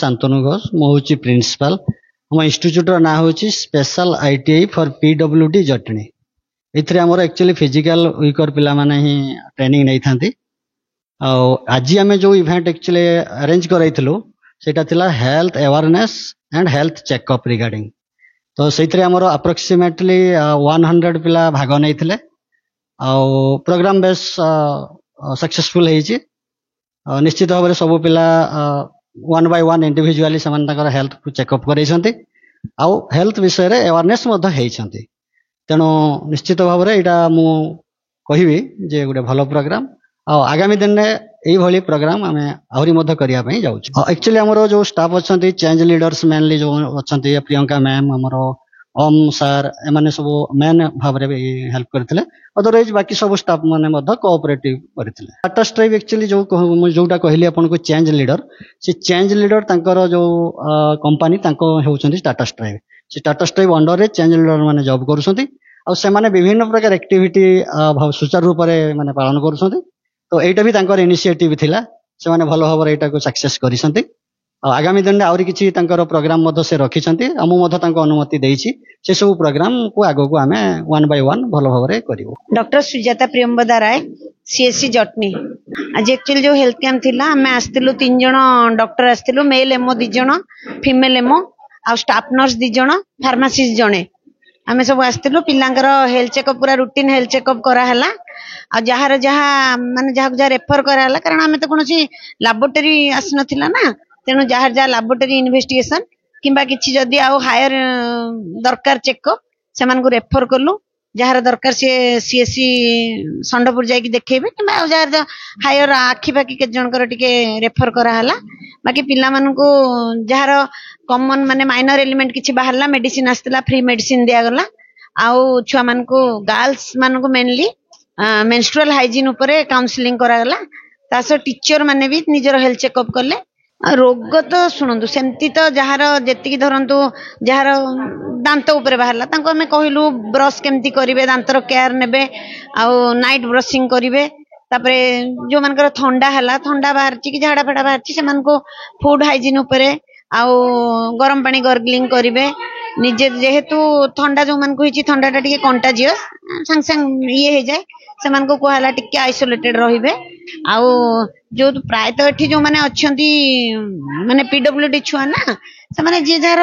शांतनु घोष मुझे प्रिंसिपल हम इंस्टीट्यूट ना हूँ special ITI for PWD Jatni इथरे हमर एक्चुअली फिजिकल वीकर पिला माने ही ट्रेनिंग नहीं थांती आज आम जो इवेंट एक्चुअली अरेंज करइथिलु सेटा थिला health awareness and health checkup regarding तो सेइथरे हमर अप्रोक्सीमेटली 100 पिला भाग नैथिले प्रोग्राम बेस सक्सेसफुल हेछि निश्चित भाव सब पिला वन बाय वन इंडिविजुअली समान ताकर हेल्थ चेकअप करैछंती आ हेल्थ विषय रे अवेयरनेस मध हेइछंती तेणु निश्चित भाव में यहाँ मु कहबी जे गोटे भल प्रोग्राम आगामी दिन में यही प्रोग्राम आम आहरी करने जाऊँ एक्चुअली आमर जो स्टाफ अच्छा चेंज लीडर्स मेनली जो अच्छा प्रियंका मैम आमर ओम सार एम सब मेन भाव में हेल्प करते अदरवाइज बाकी सब स्टाफ मैंने कोऑपरेटिव करते टाटा स्ट्राइव एक्चुअली जोटा कहली आपको चेंज लीडर से चेंज लीडर तांकर जो कंपनी होउछंती टाटा स्ट्राइव से टाटा स्ट्राइव अंडर रे चेंज लीडर माने जॉब करूछंती आ से माने विभिन्न प्रकार एक्टिविटी सुचारू रूप माने पालन करूछंती तो एटा भी तांकर इनिशिएटिव थिला से माने भलो भाବରେ एटा को सक्सेस करिसंती आगामी दिन में आउरी किछि तांकर प्रोग्राम मध से रखिसंती हमु मध तांको अनुमति देइछि से सब प्रोग्राम को आगो को आमे वन बाय वन भलो भाବରେ करिवो डॉक्टर सुजाता प्रियंवदा राय सीएससी जटनी आज एक्चुअली जो हेल्थ कैंप थिला हमें आस्तिलु 3 जण डॉक्टर आस्तिलु मेल एमओ 2 जण फीमेल एमओ आ स्टाफ नर्स 2 जण फार्मासिस्ट जणे आमे सब आस्तिलु पिलांकर हेल्थ चेकअप पूरा रूटीन हेल्थ चेकअप करा हला आ जहार जहा माने जहा रेफर करा हला कारण हमें तो कोनोसी लैबोरेटरी आस नथिला ना तेणु जहार जहा लैबोरेटरी इन्वेस्टिगेशन किंबा किछि जदी आ हायर दरकार चेकअप से मान को रेफर करलु जहार दरकार से सीएससी संडपुर जाई देखेबे किंबा जहार हायर आखि फाकी के जनकर टिके रेफर करा हला बाकी पिला मान को जहार कॉमन माने माइनर एलिमेंट किछि बाहरला मेडिसिन आस्तला फ्री मेडिसिन दिया गला आउ छुआ मान को गर्ल्स मान को मेनली मेंस्ट्रुअल हाइजीन ऊपर काउंसलिंग करा गला तासो टीचर माने भी निजर हेल्थ चेकअप करले रोग तो शुणु सेमती तो जार जी धरतु जार दांत उपर बाहरला तांको हमें कहलु ब्रश केमती करिवे दांतर केयर नेबे आउ नाइट ब्रशिंग करिवे तापरे जो मानकर ठंडा बाहर कि झाड़ा फाड़ा बाहर से को फूड हाइजीन उपरे आउ गरम पानी गर्गलिंग करिवे निजे जेहेतु ठंडा जो मान को ठंडा टा कंटाजियस सांग सांग ये हो जाए से मान को कहला टिके आइसोलेटेड रहिबे आउ जो प्रायतः एठी जो माने अछंती माने पीडब्ल्यूडी छुआ ना से माने जे जार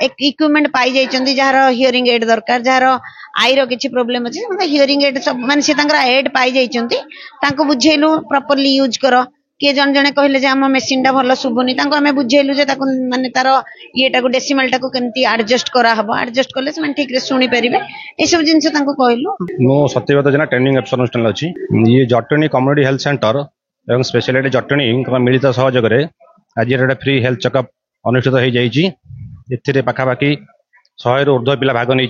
इक्विपमेंट पाई जाइचंती जार हियरिंग एड दरकार जार आई रो किछि प्रॉब्लम अछि मतलब हियरिंग एड सब माने से तांकर एड पाई जाइचंती तांको बुझेलु प्रॉपर्ली यूज करो किए जन जने कहले जे हम मशीन टा भलो सुबुनी तांको हमें बुझेलु जे ताको माने तार येटा को डेसिमल टा को केमती एडजस्ट करा हबो एडजस्ट करले से माने ठीक रे सुनी परिबे ए सब जिंस तांको कहलु मो सत्यव्रत जना ट्रेनिंग ऑफिसर अनुष्ठान अछि ये जटनी कम्युनिटी हेल्थ सेंटर एवं स्पेशलिटी जटनी मिलित सहयोग आज फ्री हेल्थ चेकअप अनुष्ठित हो जाइए एथिरे पाखापाखि 100 रु ऊर्ध्व पिला भाग नहीं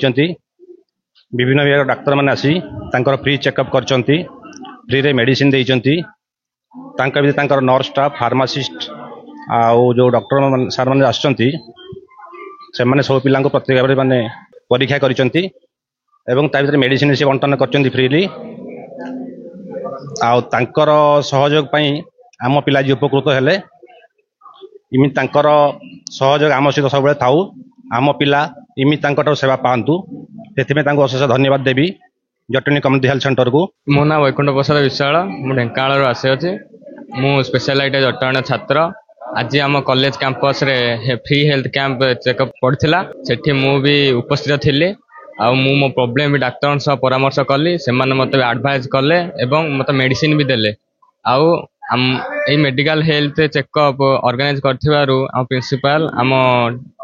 विभिन्न विभाग डाक्तर मैंने आसी तांकर फ्री चेकअप करचंती फ्री रे मेडिसिन देइचंती तांकर नर्स स्टाफ फार्मासिस्ट आउ जो डॉक्टर सार मैंने आसचंती से माने सब पिला प्रत्येक भाव माने परीक्षा करिचंती एवं ता भीतर मेडिसिन से बंटन करचंती फ्रीली आउ तांकर सहयोग पई आम पिला जी उपकृत हेले इमित तांकर सहयोग आम सहित सब बेले थाउ आम पिला इमित तांकर सेवा पांतु सेथिमे तांको अशेष धन्यवाद देबी जटनी कम्युनिटी हेल्थ सेंटर को मो ना वैकुंठ प्रसाद विशाल मु ढेंकानाल आसे अछि मु स्पेशलाइट जटना छात्र आज आम कॉलेज कैंपस रे फ्री हेल्थ कैंप चेकअप पड़थिला सेठी मु भी उपस्थित थिले आ मो प्रॉब्लम भी डाक्टर सह परामर्श कली से मत एडवाइस कले एवं मत मेडिसिन भी देले आउ ए मेडिकल हेल्थ चेकअप ऑर्गेनाइज करथिबारु हम प्रिंसिपल हम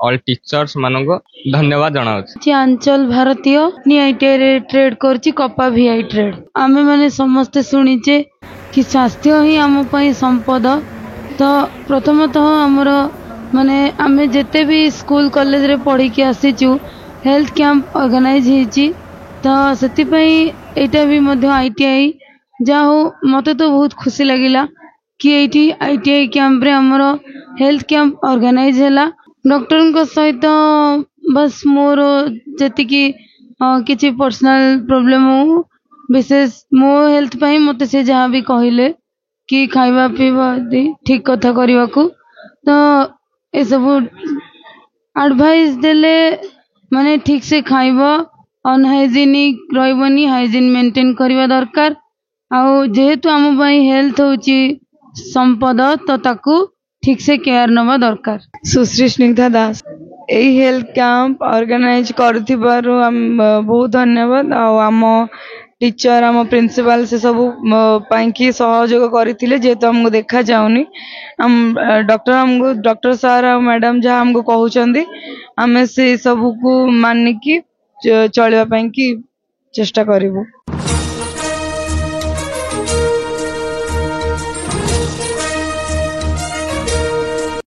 ऑल टीचर्स मानको धन्यवाद जणाउछि अंचल भारतीय आईटीआई ट्रेड करछि कपा वीआई ट्रेड आमे माने समस्त सुनिचे कि स्वास्थ्य ही आम पई संपद तो प्रथमतः हमर माने आमे जेते भी स्कूल कॉलेज रे पढ़ी के आसीचु हेल्थ कैंप ऑर्गेनाइज होइछि तो सेति पई एटा भी मध्य आईटीआई जा हो मते तो बहुत खुशी लागिला कि एटी आईटीआई कैंप रे हमर हेल्थ कैंप ऑर्गेनाइज हैला डॉक्टर को सहित बस मोर जति कि किछि पर्सनल प्रॉब्लम हो विशेष मो हेल्थ पई मते से जहाँ भी कहले कि खाइबा पीबा ठीक कथा करबा को तो ए सब एडवाइस देले माने ठीक से खाइब अनहाइजीनिक रहबनी हाइजीन मेंटेन करबा दरकार आउ जेहेतु आम पई हेल्थ होची संपद तो ताकू ठीक से केयर नवा दरकार। सुश्री स्निग्धा दास यही हेल्थ कैंप ऑर्गेनाइज करुथिबारु बहुत धन्यवाद आम टीचर आम प्रिंसिपल से सब पाई सहयोग करथिले जेहेतु हमको देखा जाउनी डॉक्टर सर और मैडम जहाँ हमको कहउचंदी आमे से सब को मानिकी चलवा पाई की चेष्टा करिवु।